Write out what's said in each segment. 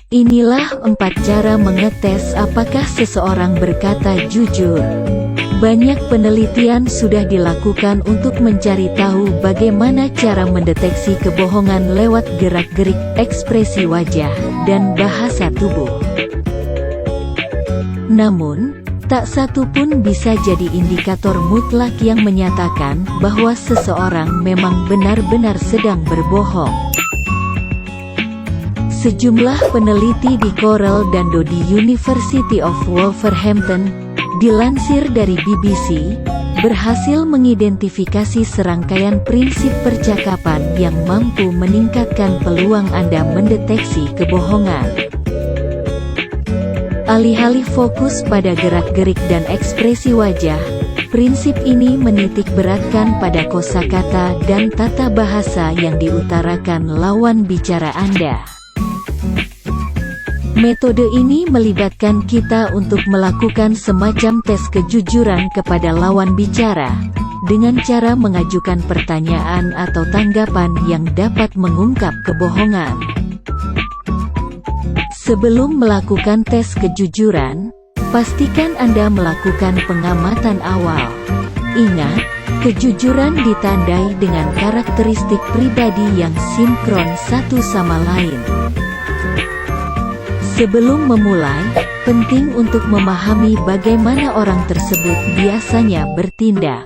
Inilah 4 cara mengetes apakah seseorang berkata jujur. Banyak penelitian sudah dilakukan untuk mencari tahu bagaimana cara mendeteksi kebohongan lewat gerak-gerik, ekspresi wajah, dan bahasa tubuh. Namun, tak satu pun bisa jadi indikator mutlak yang menyatakan bahwa seseorang memang benar-benar sedang berbohong. Sejumlah peneliti di Cornell dan di University of Wolverhampton, dilansir dari BBC, berhasil mengidentifikasi serangkaian prinsip percakapan yang mampu meningkatkan peluang Anda mendeteksi kebohongan. Alih-alih fokus pada gerak-gerik dan ekspresi wajah, prinsip ini menitik beratkan pada kosakata dan tata bahasa yang diutarakan lawan bicara Anda. Metode ini melibatkan kita untuk melakukan semacam tes kejujuran kepada lawan bicara, dengan cara mengajukan pertanyaan atau tanggapan yang dapat mengungkap kebohongan. Sebelum melakukan tes kejujuran, pastikan Anda melakukan pengamatan awal. Ingat, kejujuran ditandai dengan karakteristik pribadi yang sinkron satu sama lain. Sebelum memulai, penting untuk memahami bagaimana orang tersebut biasanya bertindak.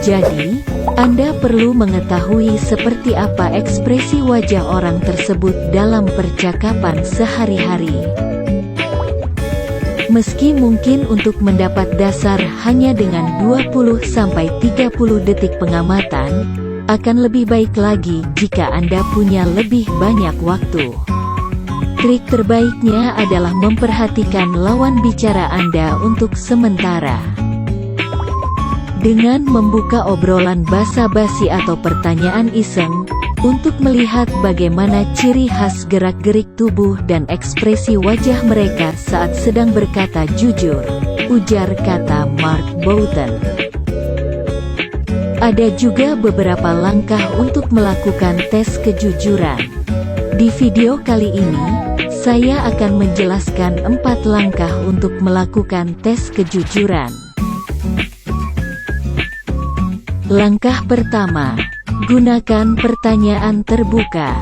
Jadi, Anda perlu mengetahui seperti apa ekspresi wajah orang tersebut dalam percakapan sehari-hari. Meski mungkin untuk mendapat dasar hanya dengan 20-30 detik pengamatan, akan lebih baik lagi jika Anda punya lebih banyak waktu. Trik terbaiknya adalah memperhatikan lawan bicara Anda untuk sementara. Dengan membuka obrolan basa-basi atau pertanyaan iseng, untuk melihat bagaimana ciri khas gerak-gerik tubuh dan ekspresi wajah mereka saat sedang berkata jujur, ujar kata Mark Boughton. Ada juga beberapa langkah untuk melakukan tes kejujuran. Di video kali ini, saya akan menjelaskan 4 langkah untuk melakukan tes kejujuran. Langkah pertama, gunakan pertanyaan terbuka.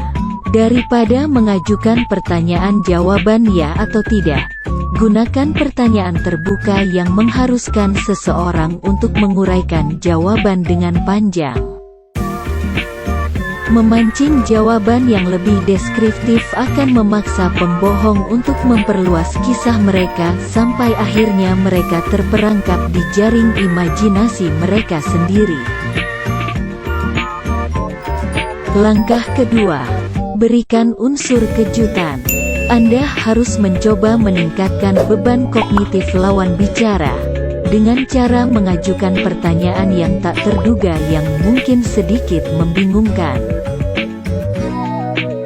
Daripada mengajukan pertanyaan jawaban ya atau tidak, gunakan pertanyaan terbuka yang mengharuskan seseorang untuk menguraikan jawaban dengan panjang. Memancing jawaban yang lebih deskriptif akan memaksa pembohong untuk memperluas kisah mereka sampai akhirnya mereka terperangkap di jaring imajinasi mereka sendiri. Langkah kedua, berikan unsur kejutan. Anda harus mencoba meningkatkan beban kognitif lawan bicara dengan cara mengajukan pertanyaan yang tak terduga yang mungkin sedikit membingungkan.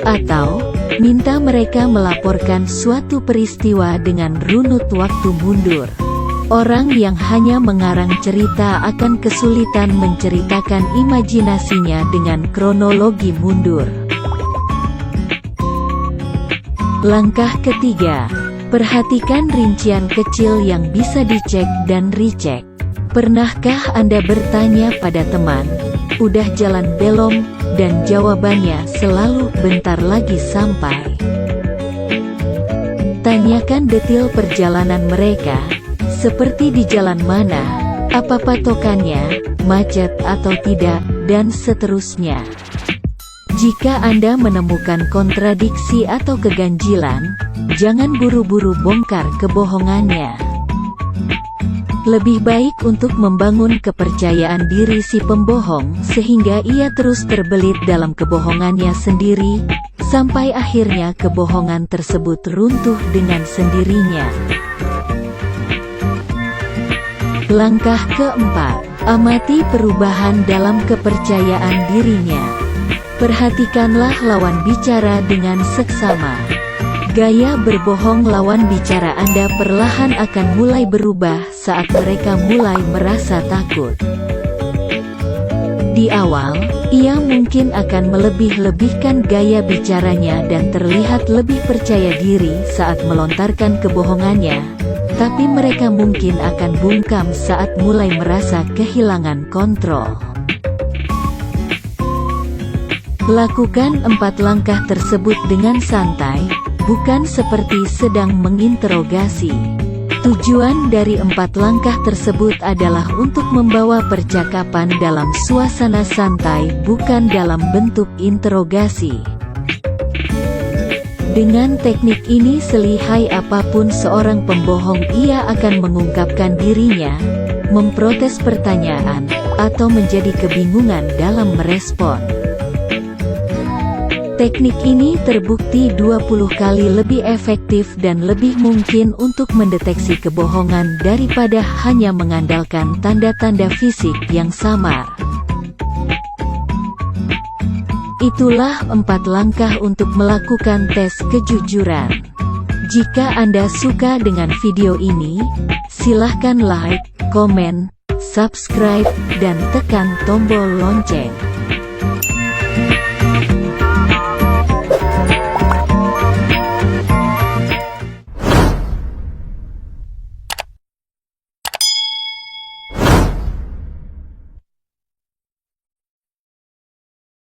Atau, minta mereka melaporkan suatu peristiwa dengan runut waktu mundur. Orang yang hanya mengarang cerita akan kesulitan menceritakan imajinasinya dengan kronologi mundur. Langkah ketiga, perhatikan rincian kecil yang bisa dicek dan recheck. Pernahkah Anda bertanya pada teman, udah jalan belum? Dan jawabannya selalu bentar lagi sampai. Tanyakan detail perjalanan mereka, seperti di jalan mana, apa patokannya, macet atau tidak, dan seterusnya. Jika Anda menemukan kontradiksi atau keganjilan, jangan buru-buru bongkar kebohongannya. Lebih baik untuk membangun kepercayaan diri si pembohong sehingga ia terus terbelit dalam kebohongannya sendiri, sampai akhirnya kebohongan tersebut runtuh dengan sendirinya. Langkah keempat, amati perubahan dalam kepercayaan dirinya. Perhatikanlah lawan bicara dengan seksama. Gaya berbohong lawan bicara Anda perlahan akan mulai berubah saat mereka mulai merasa takut. Di awal, ia mungkin akan melebih-lebihkan gaya bicaranya dan terlihat lebih percaya diri saat melontarkan kebohongannya, tapi mereka mungkin akan bungkam saat mulai merasa kehilangan kontrol. Lakukan 4 langkah tersebut dengan santai, bukan seperti sedang menginterogasi. Tujuan dari 4 langkah tersebut adalah untuk membawa percakapan dalam suasana santai, bukan dalam bentuk interogasi. Dengan teknik ini, selihai apapun seorang pembohong, ia akan mengungkapkan dirinya, memprotes pertanyaan, atau menjadi kebingungan dalam merespon. Teknik ini terbukti 20 kali lebih efektif dan lebih mungkin untuk mendeteksi kebohongan daripada hanya mengandalkan tanda-tanda fisik yang samar. Itulah 4 langkah untuk melakukan tes kejujuran. Jika Anda suka dengan video ini, silahkan like, komen, subscribe, dan tekan tombol lonceng.